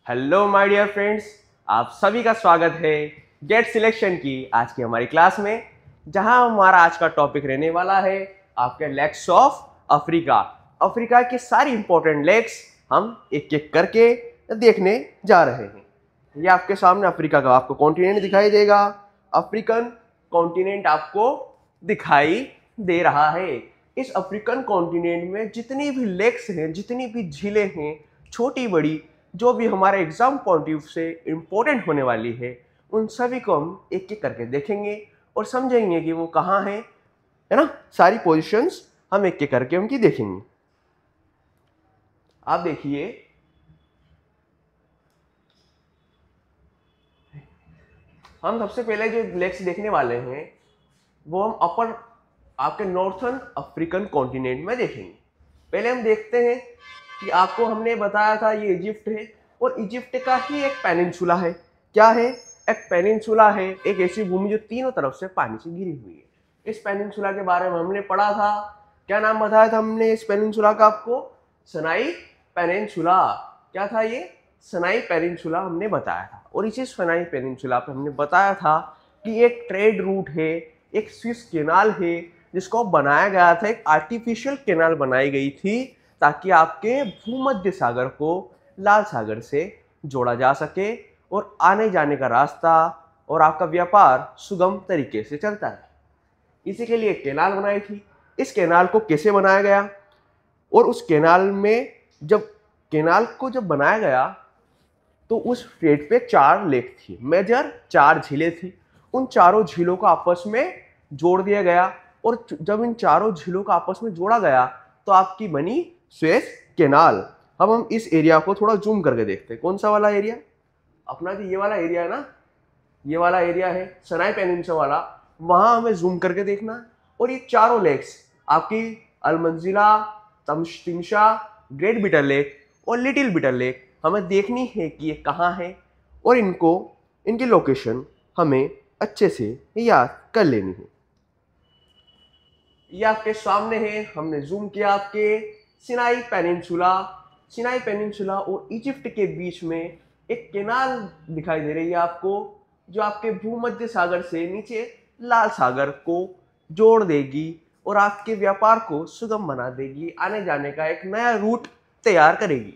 Hello my dear friends, आप सभी का स्वागत है गेट सिलेक्शन की आज की हमारी क्लास में, जहां हमारा आज का टॉपिक रहने वाला है आपके लेक्स ऑफ अफ्रीका। अफ्रीका के सारी इंपॉर्टेंट लेक्स हम एक एक करके देखने जा रहे हैं। ये आपके सामने अफ्रीका का आपको कॉन्टिनेंट दिखाई देगा। अफ्रीकन कॉन्टिनेंट आपको दिखाई दे रहा है। इस अफ्रीकन कॉन्टिनेंट में जितनी भी लेक्स हैं, जितनी भी झीलें हैं, छोटी बड़ी, जो भी हमारे एग्जाम पॉइंट ऑफ व्यू से इम्पोर्टेंट होने वाली है, उन सभी को हम एक एक करके देखेंगे और समझेंगे कि वो कहाँ है ना। सारी पोजीशंस हम एक एक करके उनकी देखेंगे। आप देखिए, हम सबसे पहले जो लेक्स देखने वाले हैं वो हम अपर आपके नॉर्थर्न अफ्रीकन कॉन्टिनेंट में देखेंगे। पहले हम देखते हैं कि आपको हमने बताया था ये इजिप्ट है, और इजिप्ट का ही एक पेनिनसुला है। क्या है? एक पेनिनसुला है, एक ऐसी भूमि जो तीनों तरफ से पानी से घिरी हुई है। इस पेनिनसुला के बारे में हमने पढ़ा था। क्या नाम बताया था हमने इस पेनिनसुला का आपको? सनाई पेनिनसुला। क्या था ये? सनाई पेनिनसुला हमने बताया था। और इसी सनाई पेनिनसुला पे हमने बताया था कि एक ट्रेड रूट है, एक स्विस कैनाल है, जिसको बनाया गया था। एक आर्टिफिशियल कैनाल बनाई गई थी ताकि आपके भूमध्य सागर को लाल सागर से जोड़ा जा सके और आने जाने का रास्ता और आपका व्यापार सुगम तरीके से चलता है। इसी के लिए कैनाल बनाई थी। इस कैनाल को कैसे बनाया गया, और उस कैनाल में जब कैनाल को जब बनाया गया तो उस स्ट्रेट पे 4 लेक थी, मेजर 4 झीलें थी। उन चारों झीलों को आपस में जोड़ दिया गया, और जब इन चारों झीलों को आपस में जोड़ा गया तो आपकी बनी सुएज कैनाल। अब हम इस एरिया को थोड़ा जूम करके देखते हैं। कौन सा वाला एरिया? अपना जो ये वाला एरिया है ना, ये वाला एरिया है सनाई पेनिनसुला वाला, वहां हमें जूम करके देखना है। और ये चारों लेक्स आपकी अलमंजिला, तिमशा, ग्रेट बिटर लेक और लिटिल बिटर लेक हमें देखनी है कि ये कहाँ है, और इनकी लोकेशन हमें अच्छे से याद कर लेनी है। ये आपके सामने है, हमने जूम किया आपके सिनाई पेनिनसुला। सिनाई पेनिनसुला और इजिप्ट के बीच में एक कैनाल दिखाई दे रही है आपको, जो आपके भूमध्य सागर से नीचे लाल सागर को जोड़ देगी और आपके व्यापार को सुगम बना देगी, आने जाने का एक नया रूट तैयार करेगी।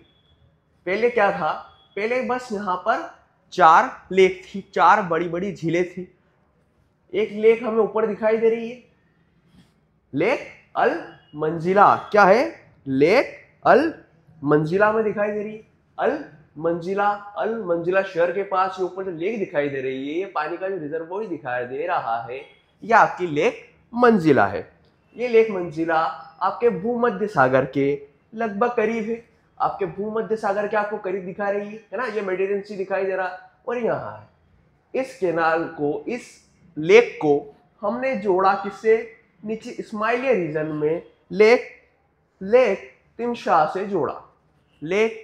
पहले क्या था? पहले बस यहाँ पर 4 लेक थी, 4 बड़ी बड़ी झीलें थी। एक लेक हमें ऊपर दिखाई दे रही है, लेक अल मंजिला। क्या है? लेक अल मंजिला में दिखाई दे रही है। अल मंजिला शहर के पास ऊपर जो लेक दिखाई दे रही है, ये पानी का जो रिजर्वोयर दिखाई दे रहा है, यह आपकी लेक मंजिला है। ये लेक मंजिला आपके भूमध्य सागर के लगभग करीब है। आपके भूमध्य सागर के आपको करीब दिखा रही है ना, ये मेडिटेरेनियन सी दिखाई दे रहा, और यहाँ है। इस कैनाल को, इस लेक को हमने जोड़ा किससे? नीचे इस्माइलिया रीजन में लेक तिमशा से जोड़ा। लेक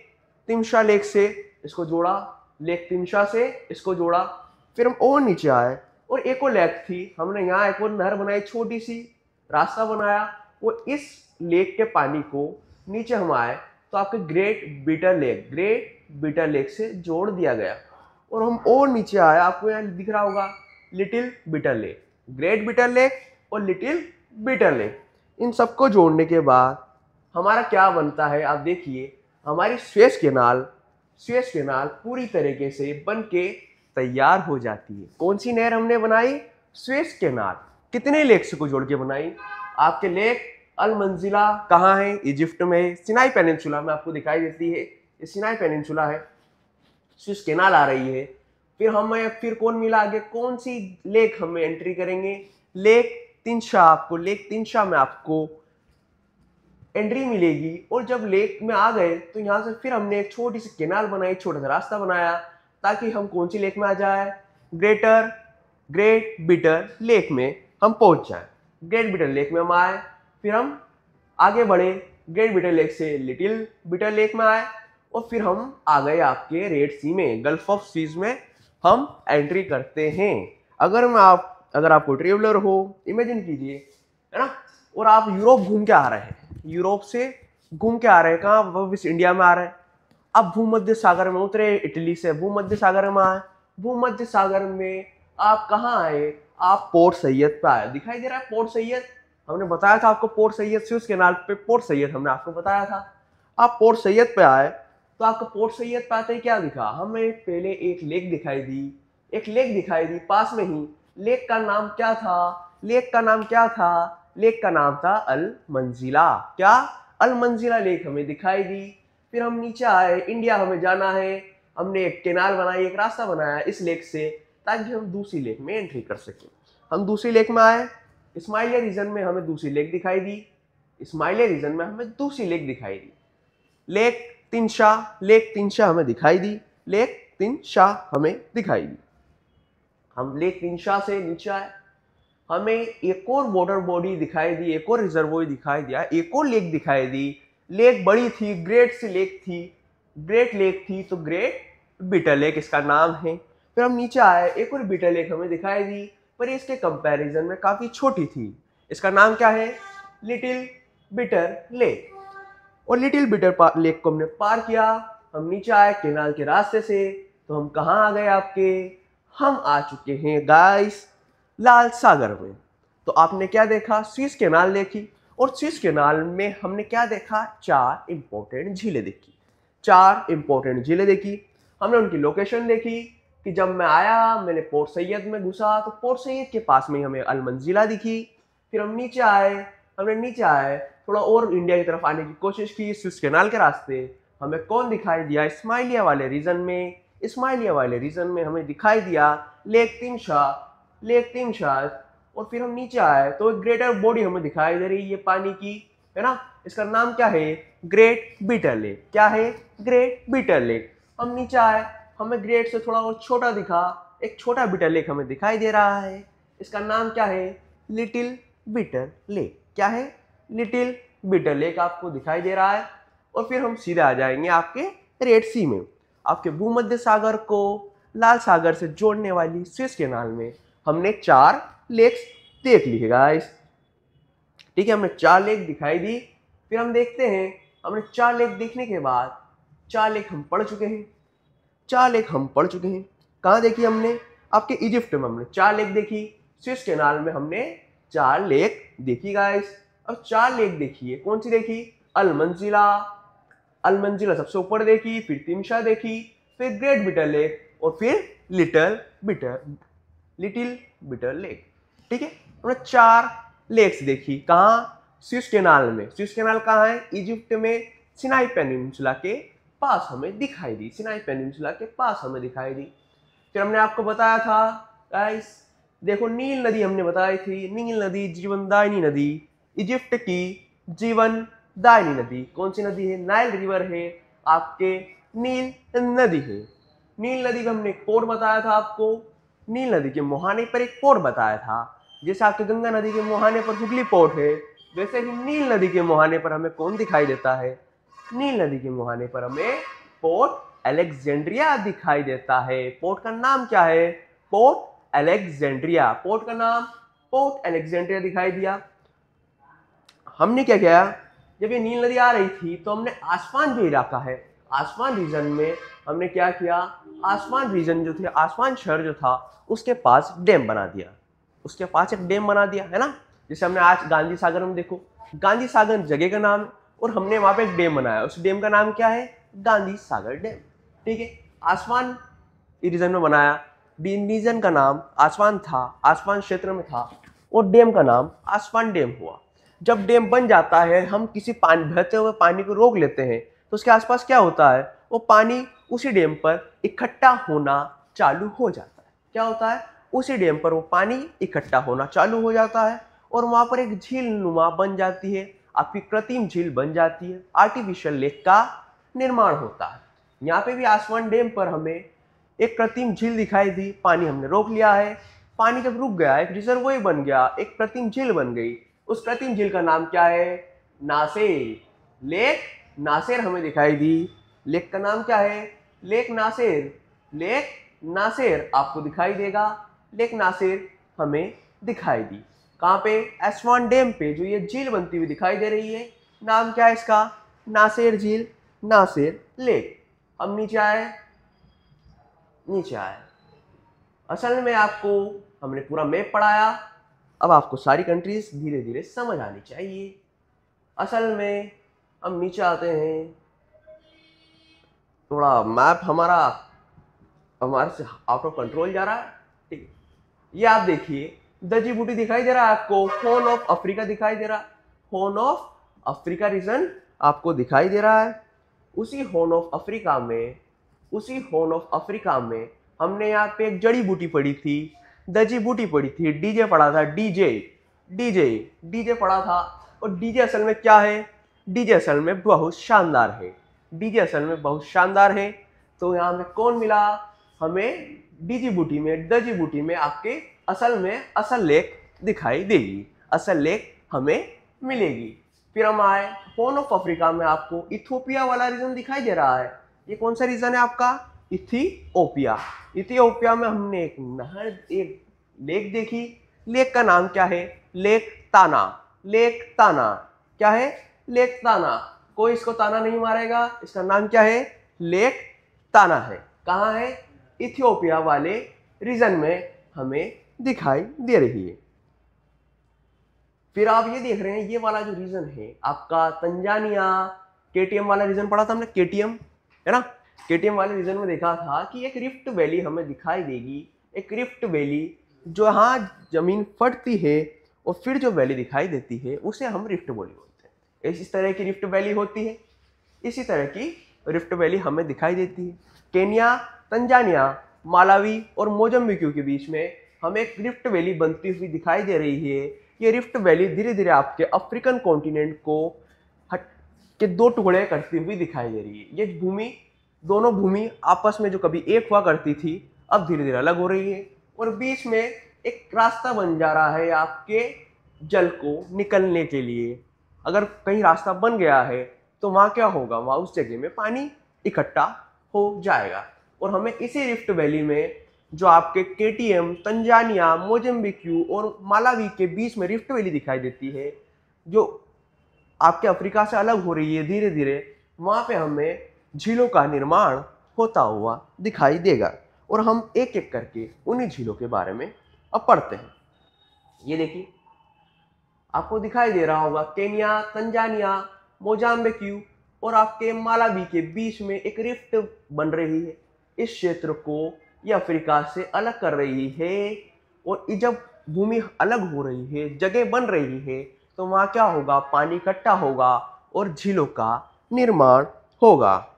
तिमशा लेक से इसको जोड़ा, लेक तिमशा से इसको जोड़ा। फिर हम और नीचे आए और एक और लेक थी, हमने यहाँ एक और नहर बनाई, छोटी सी रास्ता बनाया, और इस लेक के पानी को नीचे हम आए तो आपके ग्रेट बिटर लेक से जोड़ दिया गया। और हम और नीचे आए, आपको यहाँ दिख रहा होगा little bitter lake, great bitter lake और लिटिल बिटर लेक। इन सबको जोड़ने के बाद हमारा क्या बनता है? आप देखिए, हमारी सुएज कैनाल पूरी तरीके से बन के तैयार हो जाती है। कौन सी नहर हमने बनाई? Suez canal. कितने लेक्स को जोड़ के बनाई? आपके लेक अल मंजिला कहाँ है? इजिप्ट में, सिनाई पेनिनसुला में आपको दिखाई देती है। ये सिनाई पेनिनसुला है, सुएज कैनाल आ रही है। फिर कौन मिला आगे? कौन सी लेक हमें एंट्री करेंगे? लेक तिनशा। आपको लेक तिनशा में आपको एंट्री मिलेगी। और जब लेक में आ गए तो यहाँ से फिर हमने एक छोटी सी कैनाल बनाई, छोटा सा रास्ता बनाया, ताकि हम कौन सी लेक में आ जाए? ग्रेट बिटर लेक में हम पहुंच जाए। ग्रेट बिटर लेक में हम आए, फिर हम आगे बढ़े, ग्रेट बिटर लेक से लिटिल बिटर लेक में आए, और फिर हम आ गए आपके रेड सी में, गल्फ ऑफ सीज में हम एंट्री करते हैं। अगर आप कोई ट्रेवलर हो, इमेजिन कीजिए, है ना, और आप यूरोप घूम के आ रहे हैं, यूरोप से घूम के आ रहे हैं, कहाँ? वापस इंडिया में आ रहे हैं। अब भूमध्य सागर में उतरे, इटली से भूमध्य सागर में आए। भूमध्य सागर में आप कहाँ आए? आप पोर्ट सैयद पे आए। दिखाई दे रहा है पोर्ट सैयद, हमने बताया था आपको पोर्ट सैयद, स्विस कैनाल पे पोर्ट सैयद हमने आपको बताया था। आप पोर्ट सैयद पे आए तो आपको पोर्ट सैयद पे आते ही क्या दिखा? हमें पहले एक लेक दिखाई दी, एक लेक दिखाई दी पास में ही। लेक का नाम क्या था? लेक का नाम क्या था? लेक का नाम था अल मंजिला। क्या? अल मंजिला लेक हमें दिखाई दी। फिर हम नीचे आए, इंडिया हमें जाना है, हमने एक कैनाल बनाई, एक रास्ता बनाया इस लेक से, ताकि हम दूसरी लेक में एंट्री कर सकें। हम दूसरी लेक में आए, इस्माइलिया रीजन में हमें दूसरी लेक दिखाई दी, इस्माइलिया रीजन में हमें दूसरी लेक दिखाई दी। लेक तिनशा, लेक तिनशा हमें दिखाई दी, लेक तिनशा हमें दिखाई दी। हम लेक तिनशा से नीचे आए, हमें एक और वाटर बॉडी दिखाई दी, एक और रिजर्वोयर दिखाई दिया, एक और लेक दिखाई दी। लेक बड़ी थी, ग्रेट सी लेक थी, ग्रेट लेक थी, तो ग्रेट बिटर लेक इसका नाम है। फिर हम नीचे आए, एक और बिटर लेक हमें दिखाई दी, पर इसके कंपैरिजन में काफी छोटी थी। इसका नाम क्या है? Little bitter lake. और लिटिल बिटर लेक को हमने पार किया, हम नीचे आए कैनाल के रास्ते से, तो हम कहाँ आ गए आपके? हम आ चुके हैं गाइस लाल सागर में। तो आपने क्या देखा? स्विस कैनाल देखी, और स्विस कैनाल में हमने क्या देखा? 4 इंपॉर्टेंट झीलें देखी, 4 इंपॉर्टेंट झीलें देखी। हमने उनकी लोकेशन देखी कि जब मैं आया, मैंने पोर्ट सैयद में घुसा तो पोर्ट सैयद के पास में हमें अल मंजिला दिखी। फिर हम नीचे आए, हमने नीचे आए थोड़ा और इंडिया की तरफ आने की कोशिश की स्विस कैनाल के रास्ते। हमें कौन दिखाई दिया? इस्माइलिया वाले रीजन में, इस्माइलिया वाले रीजन में हमें दिखाई दिया लेक तिनशा, लेक तिनशा। और फिर हम नीचे आए तो एक ग्रेटर बॉडी हमें दिखाई दे रही है पानी की, है ना? इसका नाम क्या है? Great bitter lake. क्या है? Great bitter lake. हम नीचे आए, हमें ग्रेट से थोड़ा और छोटा दिखा, एक छोटा बिटर लेक हमें दिखाई दे रहा है। इसका नाम क्या है? Little bitter lake. क्या है? लिटिल बिटर लेक आपको दिखाई दे रहा है। और फिर हम सीधे आ जाएंगे आपके रेड सी में। आपके भूमध्य सागर को लाल सागर से जोड़ने वाली स्विस कैनाल में हमने 4 लेक्स देख ली है गाइस। ठीक है, हमने 4 लेक दिखाई दी। फिर हम देखते हैं, हमने 4 लेक देखने के बाद 4 लेक हम पढ़ चुके हैं, 4 लेक हम पढ़ चुके हैं। कहाँ देखी हमने? आपके इजिप्ट में हमने 4 लेक देखी, स्विस कैनाल में हमने 4 लेक देखी गाइस। और 4 लेक देखी है, कौन सी देखी? अल मंजिला, अल मंजिला सबसे ऊपर देखी, फिर तिनशा देखी, फिर ग्रेट बिटर लेक, और फिर लिटिल बिटर लेक। ठीक है, हमने 4 लेक्स देखी। कहाँ? स्विस कैनाल में। स्विस कैनाल कहाँ है? इजिप्ट में, सिनाई पेनिनसुला के पास हमें दिखाई दी, सिनाई पेनिनसुला के पास हमें दिखाई दी। फिर हमने आपको बताया था गाइस, देखो नील नदी हमने बताई थी, नील नदी जीवनदायिनी नदी, इजिप्ट की जीवनदायिनी नदी। कौन सी नदी है? नाइल रिवर है, आपके नील नदी है। नील नदी का हमने एक पोर्ट बताया था आपको, नील नदी के मुहाने पर एक पोर्ट बताया था। जैसे आपके गंगा नदी के मुहाने पर हुगली पोर्ट है, वैसे ही नील नदी के मुहाने पर हमें कौन दिखाई देता है? नील नदी के मुहाने पर हमें पोर्ट अलेक्जेंड्रिया दिखाई देता है। पोर्ट का नाम क्या है? Port Alexandria. पोर्ट का नाम पोर्ट अलेक्जेंड्रिया दिखाई दिया। हमने क्या किया? जब ये नील नदी आ रही थी तो हमने आसमान जो इलाका है, आसमान रीजन में हमने क्या किया? आसमान रीजन जो थे, आसमान शहर जो था, उसके पास डैम बना दिया, उसके पास एक डैम बना दिया, है ना? जैसे हमने आज गांधी सागर में देखो, गांधी सागर जगह का नाम, और हमने वहां पे एक डैम बनाया, उस डैम का नाम क्या है? गांधी सागर डैम। ठीक है, आसमान रीजन में बनाया, रीजन का नाम आसमान था, आसमान क्षेत्र में था, और डैम का नाम आसमान डैम हुआ। जब डैम बन जाता है, हम किसी पानी, बहते हुए पानी को रोक लेते हैं, तो उसके आसपास क्या होता है? वो पानी उसी डैम पर इकट्ठा होना चालू हो जाता है। क्या होता है? उसी डैम पर वो पानी इकट्ठा होना चालू हो जाता है, और वहां पर एक झील नुमा बन जाती है, आपकी कृत्रिम झील बन जाती है, आर्टिफिशियल लेक का निर्माण होता है। यहाँ पे भी आसमान डैम पर हमें एक कृत्रिम झील दिखाई दी, पानी हमने रोक लिया है, पानी जब रुक गया, एक रिजर्वोयर बन गया, एक कृत्रिम झील बन गई। उस कृत्रिम झील का नाम क्या है? नासेर। लेक नासेर हमें दिखाई दी। लेक का नाम क्या है? Lake Nasser. लेक नासेर आपको दिखाई देगा, लेक नासेर हमें दिखाई दी। कहाँ पे? एस्वान डैम पे, जो ये झील बनती हुई दिखाई दे रही है, नाम क्या है इसका? नासेर झील, नासेर लेक। अब नीचे आए, नीचे आए। असल में आपको हमने पूरा मैप पढ़ाया, अब आपको सारी कंट्रीज धीरे धीरे समझ आनी चाहिए। असल में हम नीचे आते हैं, थोड़ा मैप हमारे से आउट ऑफ कंट्रोल जा रहा है। ठीक है, ये आप देखिए द जिबूटी दिखाई दे रहा है आपको, हॉर्न ऑफ अफ्रीका दिखाई दे रहा है, हॉर्न ऑफ अफ्रीका रीजन आपको दिखाई दे रहा है। उसी हॉर्न ऑफ अफ्रीका में हमने यहाँ पे एक जड़ी बूटी पढ़ी थी, दजी बूटी पढ़ी थी, डीजे पढ़ा था, डीजे पढ़ा था। और डीजे असल में क्या है? डीजे असल में बहुत शानदार है, डीजे असल में बहुत शानदार है। तो यहाँ में कौन मिला हमें? डीजी बूटी में, दजी बूटी में आपके असल लेक दिखाई देगी, असल लेक हमें मिलेगी। फिर हम आए हॉर्न ऑफ अफ्रीका में, आपको इथियोपिया वाला रीजन दिखाई दे रहा है। ये कौन सा रीजन है आपका? इथियोपिया। इथियोपिया में हमने एक नहर, एक लेक देखी। लेक का नाम क्या है? लेक ताना। लेक ताना क्या है? लेक ताना। कोई इसको ताना नहीं मारेगा, इसका नाम क्या है? लेक ताना है। कहाँ है? इथियोपिया वाले रीजन में हमें दिखाई दे रही है। फिर आप ये देख रहे हैं, ये वाला जो रीजन है आपका तंजानिया, केटीएम वाला रीजन पढ़ा था हमने, केटीएम है ना। केटीएम वाले रीजन में देखा था कि एक रिफ्ट वैली हमें दिखाई देगी, एक रिफ्ट वैली जो यहाँ जमीन फटती है और फिर जो वैली दिखाई देती है उसे हम रिफ्ट वैली बोलते हैं। इस तरह की रिफ्ट वैली होती है, इसी तरह की रिफ्ट वैली हमें दिखाई देती है। केन्या, तंजानिया, मालावी और मोजम्बिक के बीच में हमें एक रिफ्ट वैली बनती हुई दिखाई दे रही है। ये रिफ्ट वैली धीरे धीरे आपके अफ्रीकन कॉन्टिनेंट को हट के दो टुकड़े करती हुई दिखाई दे रही है। ये भूमि, दोनों भूमि आपस में जो कभी एक हुआ करती थी, अब धीरे धीरे अलग हो रही है और बीच में एक रास्ता बन जा रहा है आपके जल को निकलने के लिए। अगर कहीं रास्ता बन गया है तो वहाँ क्या होगा? वहाँ उस जगह में पानी इकट्ठा हो जाएगा। और हमें इसी रिफ्ट वैली में जो आपके केटीएम, तंजानिया, मोजम्बिक्यू और मालावी के बीच में रिफ्ट वैली दिखाई देती है, जो आपके अफ्रीका से अलग हो रही है धीरे धीरे, वहाँ पे हमें झीलों का निर्माण होता हुआ दिखाई देगा। और हम एक एक करके उन्हीं झीलों के बारे में अब पढ़ते हैं। ये देखिए, आपको दिखाई दे रहा होगा केन्या, तंजानिया, मोजाम्बिक्यू और आपके मालावी के बीच में एक रिफ्ट बन रही है। इस क्षेत्र को ये अफ्रीका से अलग कर रही है। और जब भूमि अलग हो रही है, जगह बन रही है, तो वहाँ क्या होगा? पानी इकट्ठा होगा और झीलों का निर्माण होगा।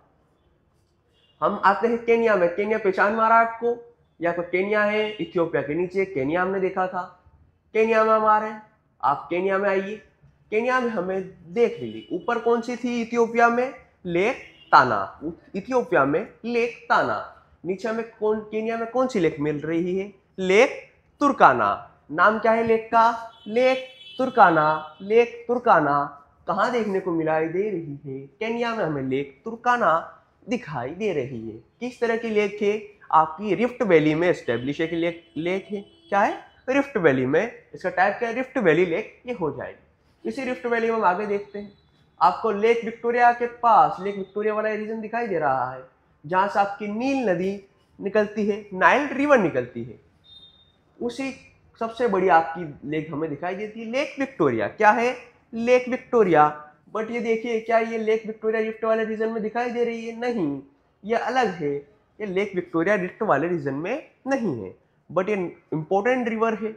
हम आते हैं केन्या में। केन्या पहचान मारा आपको? या तो केन्या है, इथियोपिया के नीचे केन्या हमने देखा था। केन्या में हमारे, आप केन्या में आइए। केन्या में हमें देख लीजिए, ऊपर कौन सी थी? इथियोपिया में लेक ताना, इथियोपिया में लेक ताना। नीचे में केन्या में कौन सी लेक मिल रही है? लेक तुर्काना। नाम क्या है लेक का? लेक तुर्काना। लेक तुर्काना कहाँ देखने को मिलाई दे रही है? केन्या में हमें लेक तुर्काना दिखाई दे रही है। किस तरह की लेक है? आपकी रिफ्ट वैली में एस्टेब्लिश एक लेक है। क्या है? रिफ्ट वैली में। इसका टाइप क्या है? रिफ्ट वैली लेक ये हो जाएगी। इसी रिफ्ट वैली में हम आगे देखते हैं, आपको लेक विक्टोरिया के पास, लेक विक्टोरिया वाला रीजन दिखाई दे रहा है, जहाँ से आपकी नील नदी निकलती है, नाइल रिवर निकलती है। उसी सबसे बड़ी आपकी लेक हमें दिखाई देती है, लेक विक्टोरिया। क्या है? Lake Victoria. बट ये देखिए, क्या ये लेक विक्टोरिया रिफ्ट वाले रीजन में दिखाई दे रही है? नहीं, ये अलग है। ये लेक विक्टोरिया रिफ्ट वाले रीजन में नहीं है, बट ये इंपॉर्टेंट रिवर है,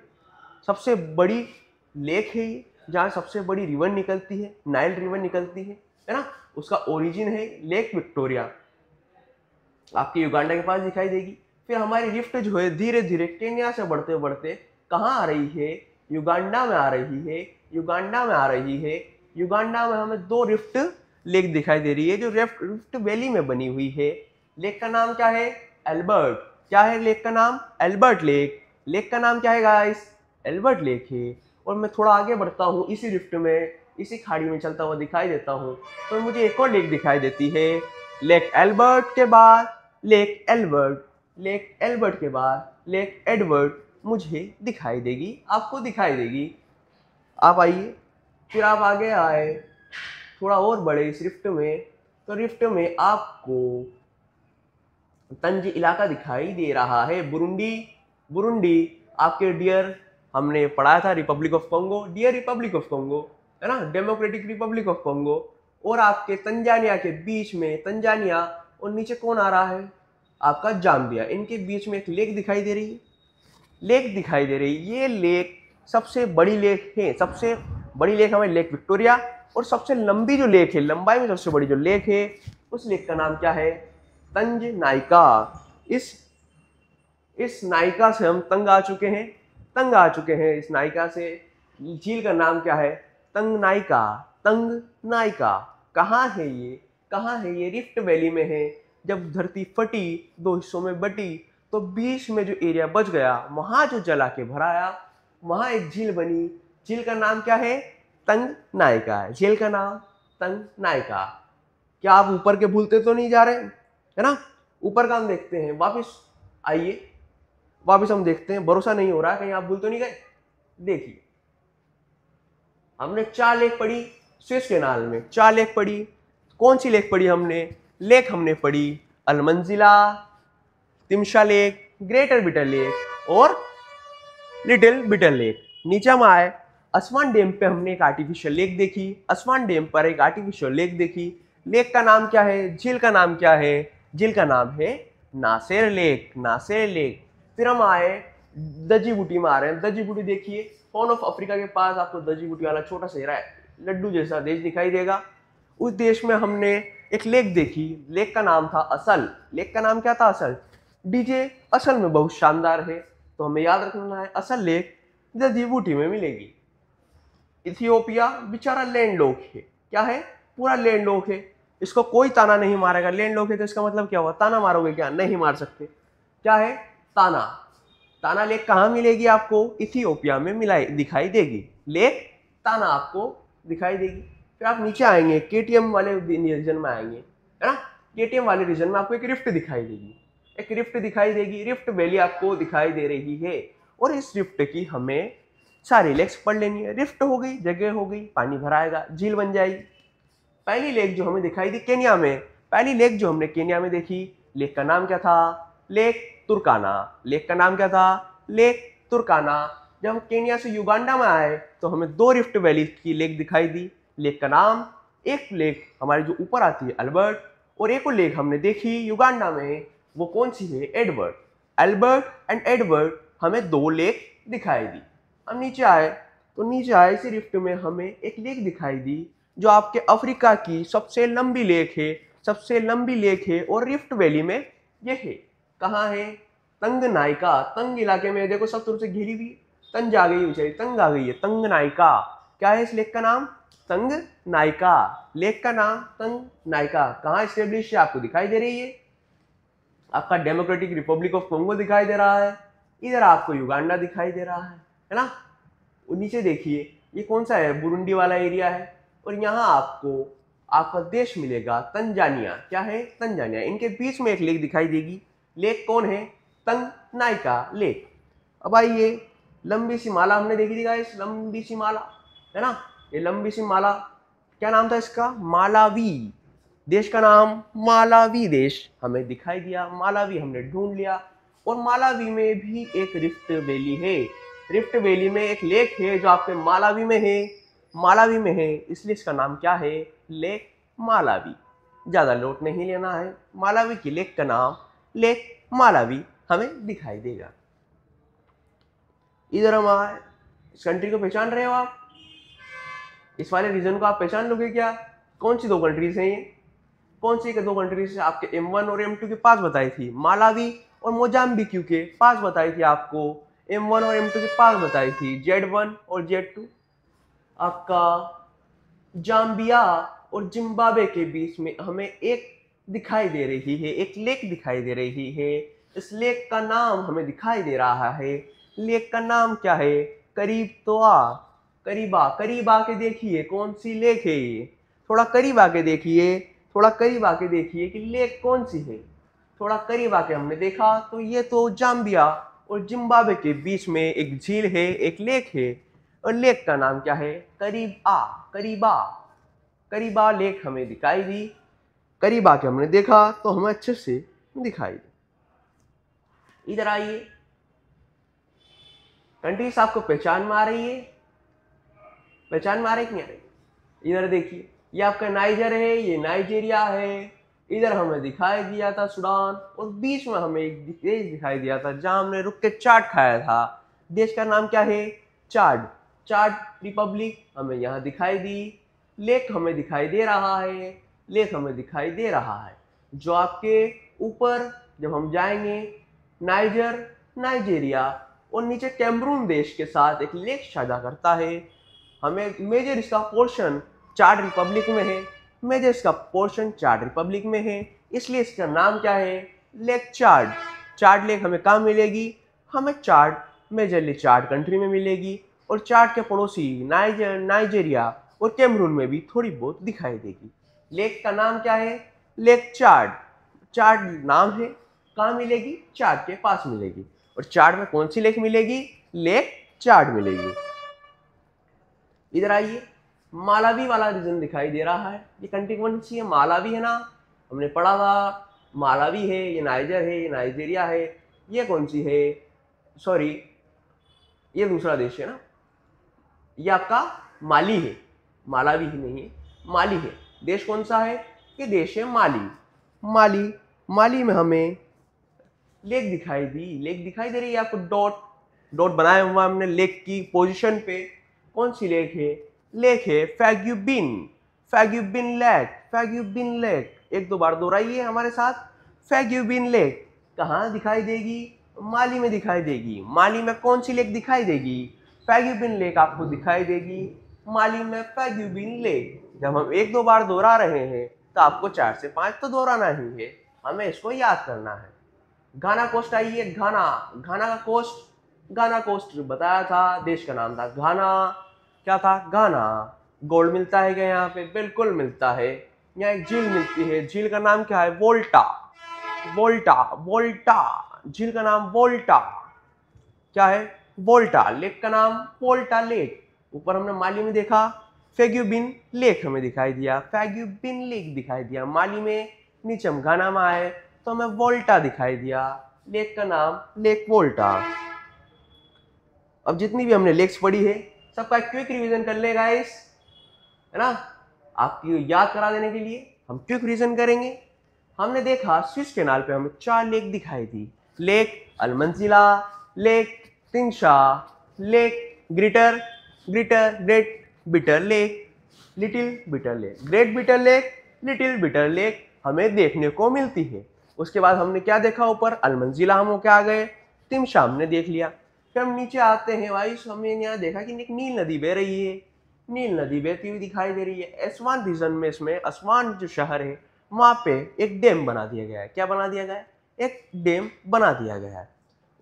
सबसे बड़ी लेक है ये, जहाँ सबसे बड़ी रिवर निकलती है, नाइल रिवर निकलती है ना। उसका ओरिजिन है लेक विक्टोरिया, आपकी युगांडा के पास दिखाई देगी। फिर हमारी रिफ्ट जो है धीरे धीरे केन्या से बढ़ते बढ़ते कहाँ आ रही है? युगांडा में आ रही है। युगांडा में आ रही है। युगांडा में हमें दो रिफ्ट लेक दिखाई दे रही है, जो रिफ्ट वैली में बनी हुई है। लेक का नाम क्या है? एल्बर्ट। क्या है लेक का नाम? Albert lake. लेक का नाम क्या है गाइस? एल्बर्ट लेक है। और मैं थोड़ा आगे बढ़ता हूँ, इसी रिफ्ट में, इसी खाड़ी में चलता हुआ दिखाई देता हूँ, तो मुझे एक और लेक दिखाई देती है। लेक एल्बर्ट के बाद लेक एल्बर्ट, लेक एल्बर्ट के बाद लेक एडवर्ड मुझे दिखाई देगी, आपको दिखाई देगी। आप आइए, फिर आप आगे आए, थोड़ा और बड़े इस रिफ्ट में, तो रिफ्ट में आपको तंज इलाका दिखाई दे रहा है। बुरुंडी, बुरुंडी आपके डियर हमने पढ़ा था republic of Congo, dear republic of Congo है ना, डेमोक्रेटिक रिपब्लिक ऑफ कॉन्गो। और आपके तंजानिया के बीच में, तंजानिया और नीचे कौन आ रहा है आपका जाम्बिया, इनके बीच में एक लेक दिखाई दे रही है, लेक दिखाई दे रही है। ये लेक सबसे बड़ी लेक है, सबसे बड़ी लेक हमें लेक विक्टोरिया, और सबसे लंबी जो लेक है, लंबाई में सबसे बड़ी जो लेक है, उस लेक का नाम क्या है, तंज नाइका। इस नायिका से हम तंग आ चुके हैं, तंग आ चुके हैं इस नायिका से। झील का नाम क्या है, तंग नायिका, तंग नायिका। कहाँ है ये, कहाँ है ये, रिफ्ट वैली में है। जब धरती फटी, दो हिस्सों में बटी, तो बीच में जो एरिया बच गया, वहां जो जला के भराया, वहां एक झील बनी। झील का नाम क्या है, तंग नायिका है। झील का नाम तंग नायिका। क्या आप ऊपर के भूलते तो नहीं जा रहे, है ना। ऊपर का हम देखते हैं, वापिस आइए, वापिस हम देखते हैं। भरोसा नहीं हो रहा, कहीं आप भूल तो नहीं गए। देखिए, हमने 4 लेक पढ़ी स्विस कैनाल में, 4 लेक पढ़ी। कौन सी लेक पढ़ी हमने, लेक हमने पढ़ी अलमंजिला, तिमशा लेक, ग्रेटर बिटर लेक और लिटिल बिटर लेक। नीचे हम आए, असवान डैम पे हमने एक आर्टिफिशियल लेक देखी, असवान डैम पर एक आर्टिफिशियल लेक देखी। लेक का नाम क्या है, झील का नाम क्या है, झील का नाम है नासेर लेक, नासेर लेक। फिर हम आए दजी बूटी में आ रहे हैं। दजी बूटी देखिए, हॉर्न ऑफ अफ्रीका के पास आपको दजी बूटी वाला छोटा सा लड्डू जैसा देश दिखाई देगा। उस देश में हमने एक लेक देखी, लेक का नाम था असल। लेक का नाम क्या था, असल। डीजे असल में बहुत शानदार है, तो हमें याद रखना है असल लेक दजी बूटी में मिलेगी। इथियोपिया बेचारा लैंड लॉक है, क्या है, पूरा लैंड लॉक है, इसको कोई ताना नहीं मारेगा। लैंड लॉक है तो इसका मतलब क्या हुआ, ताना मारोगे क्या, नहीं मार सकते। क्या है, ताना। ताना लेक कहाँ मिलेगी आपको, इथियोपिया में मिलाई दिखाई देगी, लेक ताना आपको दिखाई देगी। फिर आप नीचे आएंगे, केटीएम वाले रीजन में आएंगे, है ना। केटीएम वाले रीजन में आपको एक रिफ्ट दिखाई देगी, एक रिफ्ट दिखाई देगी, रिफ्ट वैली आपको दिखाई दे रही है। और इस रिफ्ट की हमें सारी लेक्स पढ़ लेनी है। रिफ्ट हो गई, जगह हो गई, पानी भराएगा, झील बन जाएगी। पहली लेक जो हमें दिखाई दी केन्या में, पहली लेक जो हमने केन्या में देखी, लेक का नाम क्या था, लेक तुर्काना। लेक का नाम क्या था, लेक तुर्काना। जब हम केन्या से युगांडा में आए तो हमें 2 रिफ्ट वैली की लेक दिखाई दी। लेक का नाम, एक लेक हमारी जो ऊपर आती है अल्बर्ट, और एक और लेक हमने देखी युगांडा में, वो कौन सी है, एडवर्ड। अल्बर्ट एंड एडवर्ड, हमें 2 लेक दिखाई दी। हम नीचे आए तो नीचे आए, इसी रिफ्ट में हमें एक लेक दिखाई दी जो आपके अफ्रीका की सबसे लंबी लेक है, सबसे लंबी लेक है, और रिफ्ट वैली में ये है। कहाँ है, तंग नाइका। तंग इलाके में देखो सब तरफ से घिरी हुई, तंज आ गई बेचारी, तंग आ गई है, तंग नाइका। क्या है इस लेक का नाम, तंग नाइका। लेक का नाम तंग नाइका। कहाँ स्टेब्लिश है, आपको दिखाई दे रही है, आपका डेमोक्रेटिक रिपब्लिक ऑफ कॉन्गो दिखाई दे रहा है, इधर आपको युगांडा दिखाई दे रहा है ना। और नीचे देखिए, ये कौन सा है, बुरुंडी वाला एरिया है, और यहाँ आपको आपका देश मिलेगा तंजानिया। क्या है, तंजानिया। इनके बीच में एक लेक दिखाई देगी, लेक कौन है, तंग नाइका लेक। अब आइए, लंबी सी माला हमने देखी थी गाइस, लंबी सी माला, है ना। ये लंबी सी माला, क्या नाम था इसका, मालावी। देश का नाम मालावी देश हमें दिखाई दिया, मालावी हमने ढूंढ लिया। और मालावी में भी एक रिफ्ट वैली है, रिफ्ट वैली में एक लेक है जो आपके मालावी में है, मालावी में है, इसलिए इसका नाम क्या है, लेक मालावी। ज़्यादा लोट नहीं लेना है, मालावी की लेक का नाम लेक मालावी हमें दिखाई देगा। इधर हम आए, इस कंट्री को पहचान रहे हो आप, इस वाले रीजन को आप पहचान लोगे क्या, कौन सी 2 कंट्रीज हैं ये, कौन सी 2 कंट्रीज आपके M1 और M2 के पास बताई थी, मालावी और मोजाम्बिक के पास बताई थी आपको, M1 और M2 के पास बताई थी, Z1 और Z2। आपका जाम्बिया और जिम्बाब्वे के बीच में हमें एक दिखाई दे रही है, एक लेक दिखाई दे रही है। इस लेक का नाम हमें दिखाई दे रहा है, लेक का नाम क्या है, करीब तो आ, करीबा। करीब आके देखिए कौन सी लेक है ये, थोड़ा करीब आके देखिए, थोड़ा करीब आके देखिए कि लेक कौन सी है। थोड़ा करीब आके हमने देखा तो ये तो जाम्बिया और जिम्बाब्वे के बीच में एक झील है, एक लेक है, और लेक का नाम क्या है, करीबा। करीबा, करीबा लेक हमें दिखाई दी, करीब आके हमने देखा तो हमें अच्छे से दिखाई दी। इधर आइए, कंट्रीज आपको पहचान में आ रही है, पहचान में आ रही कि नहीं आ रही? इधर देखिए, ये आपका नाइजर है, ये नाइजीरिया है, इधर हमें दिखाई दिया था सूडान, और बीच में हमें एक देश दिखाई दिया था जहां हमने रुक के चाट खाया था। देश का नाम क्या है? चाड, चाड रिपब्लिक हमें यहाँ दिखाई दी। लेक हमें दिखाई दे रहा है, लेक हमें दिखाई दे रहा है, जो आपके ऊपर जब हम जाएंगे नाइजर, नाइजीरिया और नीचे कैमरून देश के साथ एक लेक साझा करता है। हमें मेजर इसका पोर्शन चाड रिपब्लिक में है, मेजर इसका पोर्शन चाड रिपब्लिक में है, इसलिए इसका नाम क्या है? लेक चाड। चाड लेक हमें कहाँ मिलेगी? हमें चाड मेजरली चाड कंट्री में मिलेगी, और चाड के पड़ोसी नाइजर, नाइजीरिया और कैमरून में भी थोड़ी बहुत दिखाई देगी। लेक का नाम क्या है? लेक चाड। चाड नाम है, कहाँ मिलेगी? चाड के पास मिलेगी। और चाड में कौन सी लेक मिलेगी? लेक चाड मिलेगी। इधर आइए, मालावी वाला रीजन दिखाई दे रहा है। ये कंट्री कौन सी है? मालावी है ना, हमने पढ़ा था। मालावी है, ये नाइजर है, ये नाइजीरिया है, ये कौन सी है? सॉरी, ये दूसरा देश है ना, ये आपका माली है, मालावी ही नहीं है, माली है। देश कौन सा है? ये देश है माली। माली, माली में हमें लेक दिखाई दी, लेक दिखाई दे रही है आपको, डॉट डॉट बनाया हुआ हमने लेक की पोजीशन पे। कौन सी लेक है? लेक है फैग्युबिन, फैग्युबिन लेक, फैग्युबिन लेक। एक दो बार दोहराइए हमारे साथ, फैग्युबिन लेक। कहाँ दिखाई देगी? माली में दिखाई देगी। माली में कौन सी लेक दिखाई देगी? फैग्युबिन लेक आपको दिखाई देगी माली में, फैग्युबिन लेक। जब हम एक दो बार दोहरा रहे हैं तो आपको 4 से 5 तो दोहराना ही है, हमें इसको याद करना है। घाना कोस्ट आइए, घाना, घाना का कोस्ट, घाना कोस्ट बताया था, देश का नाम था घाना। क्या था? घाना। गोल्ड मिलता है क्या यहाँ पे? बिल्कुल मिलता है। यहाँ एक झील मिलती है, झील का नाम क्या है? वोल्टा, वोल्टा, वोल्टा, झील का नाम वोल्टा। क्या है? वोल्टा। लेक का नाम वोल्टा लेक। ऊपर हमने माली में देखा फैग्युबिन लेक हमें दिखाई दिया, फैग्युबिन लेक दिखाई दिया माली में। नीचे हम घाना में आए तो हमें वोल्टा दिखाई दिया, लेक का नाम लेक वोल्टा। अब जितनी भी हमने लेक्स पढ़ी है सबका क्विक रिवीजन कर ले गाइस, है ना, आपकी याद करा देने के लिए हम क्विक रिवीजन करेंगे। हमने देखा स्विस कैनाल पे हमें 4 लेक दिखाई दी, lake Al Manzala, lake Timsah, lake greater, great bitter lake, little bitter lake. Great bitter lake, little bitter lake हमें देखने को मिलती है। उसके बाद हमने क्या देखा? ऊपर अलमंजिला हम क्या आ गए, तिमशा हमने देख लिया। फिर हम नीचे आते हैं भाई, हमने यहाँ देखा कि एक नील नदी बह रही है, नील नदी बहती हुई दिखाई दे रही है। असवान रीजन में, इसमें असवान जो शहर है वहाँ पे एक डैम बना दिया गया है। क्या बना दिया गया है? एक डैम बना दिया गया है।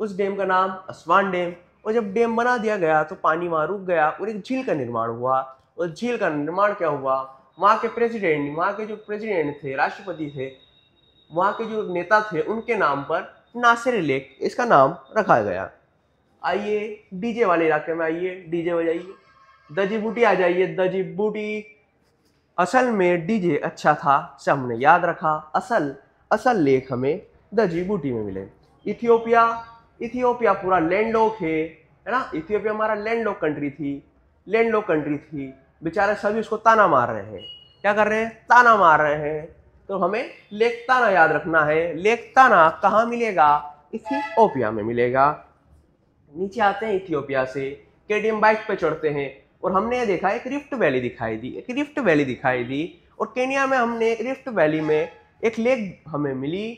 उस डैम का नाम असवान डैम। और जब डैम बना दिया गया तो पानी वहाँ रुक गया और एक झील का निर्माण हुआ। और झील का निर्माण क्या हुआ? वहाँ के प्रेसिडेंट, वहाँ के जो प्रेसिडेंट थे, राष्ट्रपति थे, वहाँ के जो नेता थे, उनके नाम पर नासिर लेक इसका नाम रखा गया। आइए डीजे वाले इलाके में आइए, डीजे बजाइए, दजीबूटी आ जाइए, दजीबूटी। असल में डीजे अच्छा था, सब हमने याद रखा। असल लेक हमें दजीबूटी में मिले। इथियोपिया, इथियोपिया पूरा लैंडलॉक है ना, इथियोपिया हमारा लैंडलॉक कंट्री थी, लैंडलॉक कंट्री थी। बेचारे सभी उसको ताना मार रहे हैं। क्या कर रहे हैं? ताना मार रहे हैं। तो हमें लेक ताना याद रखना है। लेक ताना कहाँ मिलेगा? इथियोपिया में मिलेगा। नीचे आते हैं इथियोपिया से, केडियम बाइक पे चढ़ते हैं और हमने ये देखा एक रिफ्ट वैली दिखाई दी, एक रिफ्ट वैली दिखाई दी। और केनिया में हमने एक रिफ्ट वैली में एक लेक हमें मिली,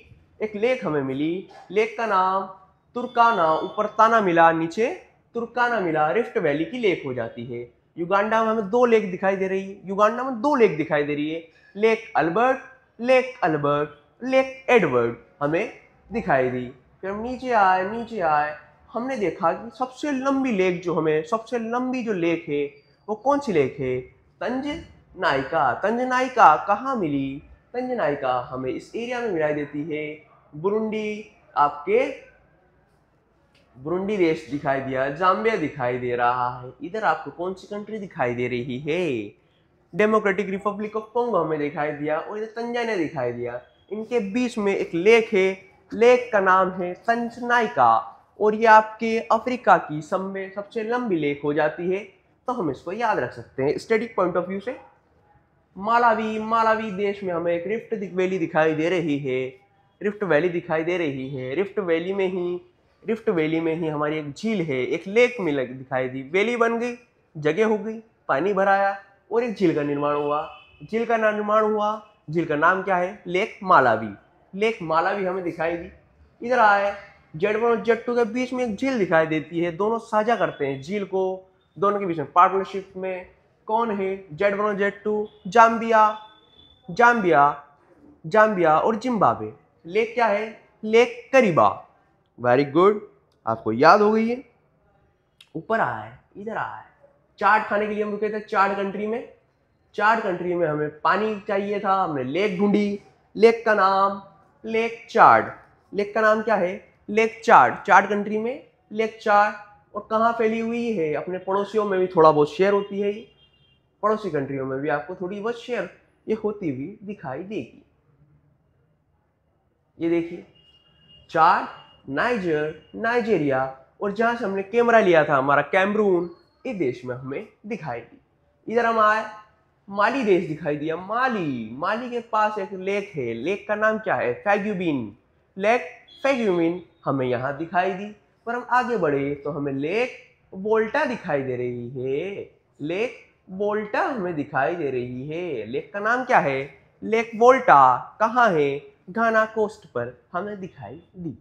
एक लेक हमें मिली। लेक का नाम तुर्काना, ऊपर ताना मिला, नीचे तुर्काना मिला, रिफ्ट वैली की लेक हो जाती है। युगांडा में हमें 2 लेक दिखाई दे रही है, युगांडा में 2 लेक दिखाई दे रही है, lake Albert, lake Albert, lake Edward हमें दिखाई दी। फिर हम नीचे आए, हमने देखा कि सबसे लंबी लेक जो हमें, सबसे लंबी जो लेक है वो कौन सी लेक है? तंजनाइका। तंजनाइका कहाँ मिली? तंजनाइका हमें इस एरिया में मिलाई देती है, बुरुंडी, आपके बुरुंडी देश दिखाई दिया, जाम्बिया दिखाई दे रहा है। इधर आपको कौन सी कंट्री दिखाई दे रही है? डेमोक्रेटिक रिपब्लिक ऑफ कॉन्गो हमें दिखाई दिया, और इधर तंजानिया दिखाई दिया। इनके बीच में एक लेक है, लेक का नाम है तंजनाइका और ये आपके अफ्रीका की सबसे लंबी लेक हो जाती है, तो हम इसको याद रख सकते हैं स्टैटिक पॉइंट ऑफ व्यू से। मालावी देश में हमें एक वैली दिखाई दे रही है। रिफ्ट वैली दिखाई दे रही है। रिफ्ट वैली में ही हमारी एक झील है, एक लेक में दिखाई दी, वैली बन गई, जगह हो गई, पानी भराया और एक झील का निर्माण हुआ। झील का नाम क्या है? लेक मालावी हमें दिखाई दी। इधर आए, Z1 और Z2 के बीच में एक झील दिखाई देती है, दोनों साझा करते हैं झील को, दोनों के बीच में पार्टनरशिप में कौन है? Z1 और Z2, जाम्बिया और जिम्बाब्वे। लेक क्या है? लेक करीबा। वेरी गुड, आपको याद हो गई है। ऊपर आए, इधर आए, चार्ट खाने के लिए हम रुके थे चार्ट कंट्री में हमें पानी चाहिए था, हमने लेक ढूंढी। लेक का नाम क्या है? लेक चार्ट कंट्री में लेक चार्ट। और कहाँ फैली हुई है? अपने पड़ोसियों में भी थोड़ा बहुत शेयर होती है, ये पड़ोसी कंट्रियों में भी आपको थोड़ी बहुत शेयर ये होती हुई दिखाई देगी। ये देखिए, चार्ट, नाइजेरिया और जहां से हमने कैमरा लिया था हमारा कैमरून, इस देश में हमें दिखाई दी। इधर हम आए, माली देश दिखाई दिया। माली के पास एक लेक है, लेक का नाम क्या है? फैग्यूमिन हमें यहाँ दिखाई दी। पर हम आगे बढ़े तो हमें लेक वोल्टा दिखाई दे रही है। लेक का नाम क्या है? लेक वोल्टा कहाँ है? घाना कोस्ट पर हमें दिखाई दी।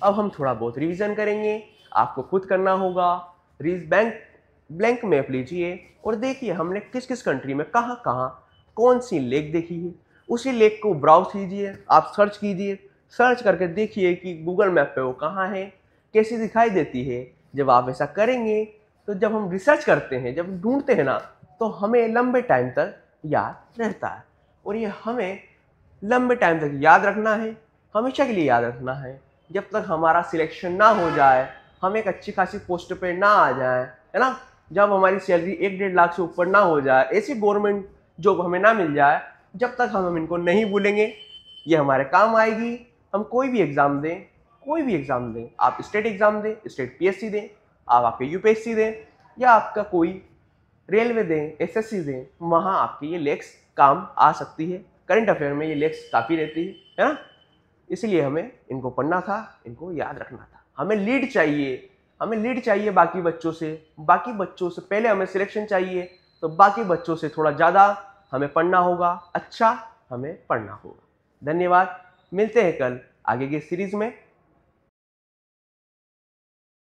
अब हम थोड़ा बहुत रिवीजन करेंगे, आपको खुद करना होगा। ब्लैंक मैप लीजिए और देखिए हमने किस किस कंट्री में कहाँ कहाँ कौन सी लेक देखी है। उसी लेक को ब्राउज कीजिए, आप सर्च करके देखिए कि गूगल मैप पे वो कहाँ है, कैसी दिखाई देती है। जब आप ऐसा करेंगे तो जब हम रिसर्च करते हैं, जब ढूंढते हैं ना, तो हमें लंबे टाइम तक याद रहता है। और ये हमें लंबे टाइम तक याद रखना है, हमेशा के लिए याद रखना है, जब तक हमारा सिलेक्शन ना हो जाए, हम एक अच्छी खासी पोस्ट पे ना आ जाए, है ना, जब हमारी सैलरी 1-1.5 लाख से ऊपर ना हो जाए, ऐसी गवर्नमेंट जॉब हमें ना मिल जाए, जब तक हम इनको नहीं भूलेंगे, ये हमारे काम आएगी। हम कोई भी एग्ज़ाम दें, आप स्टेट एग्ज़ाम दें, स्टेट PSC दें, आप आपके UPSC दें, या आपका कोई रेलवे दें, SSC दें, वहाँ आपकी ये लेक्स काम आ सकती है। करंट अफेयर में ये लेक्स काफ़ी रहती है ना। इसलिए हमें इनको पढ़ना था, इनको याद रखना था। हमें लीड चाहिए बाकी बच्चों से पहले हमें सिलेक्शन चाहिए, तो बाकी बच्चों से थोड़ा ज़्यादा हमें पढ़ना होगा, अच्छा हमें पढ़ना होगा। धन्यवाद, मिलते हैं कल आगे की सीरीज़ में।